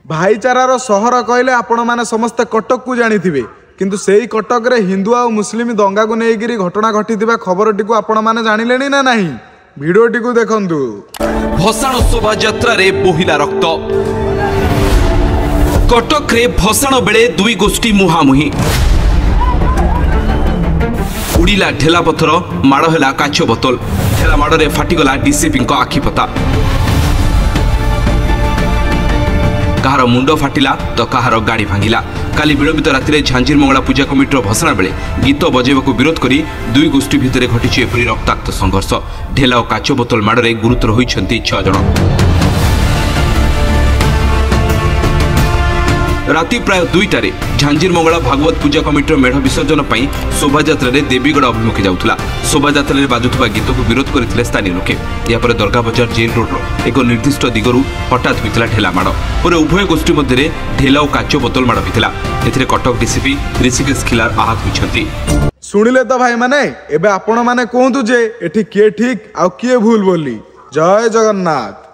भाईचारार सहर कहले आपण माने समस्त कटक को जानिथिबे किंतु सेही कटक रे हिंदू आ मुस्लिम दंगा को नेगिरी घटना घटिथिबा खबरटी को आपण माने जानिलेनी ना नाही भिडियोटी को देखंतु। भसाण शोभा यात्रा रे बोहिला रक्त कटक रे भसाण बेले दुई गोष्ठी मुहामुही उड़ीला ढेला पथर माड़ है काच बोतल ढेला माड़ रे फाटीगला डीसीपी आखिपता कहार मुंड फाटिला तो कहार गाड़ी भांगिला। काली विलंबित राति झांझीर मंगला पूजा कमिटर भसाण बेले गीत बजाइबा विरोध करी दुई गोष्ठी भितर घटी एपरी रक्ताक्त संघर्ष। ढेला और काच बोतल माड़ रे गुरुतर होइछन्ति 6 जण। राति प्राय 2टारे झांझीर मंगला भागवत पूजा कमिटर मेढ़ विसर्जन पर शोभायात्रा देवीगढ़ अभिमुखे जाउथला। शोभायात्रा बाजुथबा गीत को विरोध करथिले स्थानीय लोके। या पर दरगा बजार जेल रोड एक निर्दिष्ट दिगरु हठात होइतला ढेला माड़ पर उभय गोष्ठी मध्य ढेला और काच बोतल माड़ होइतला। एथिरे कटक डीसीपी ऋषिकेश खिलार आहत होइछन्ति। सुनिले तो भाई माने एबे आपण माने कहंतु जे एठी के ठीक आ के भूल बोली। जय जगन्नाथ।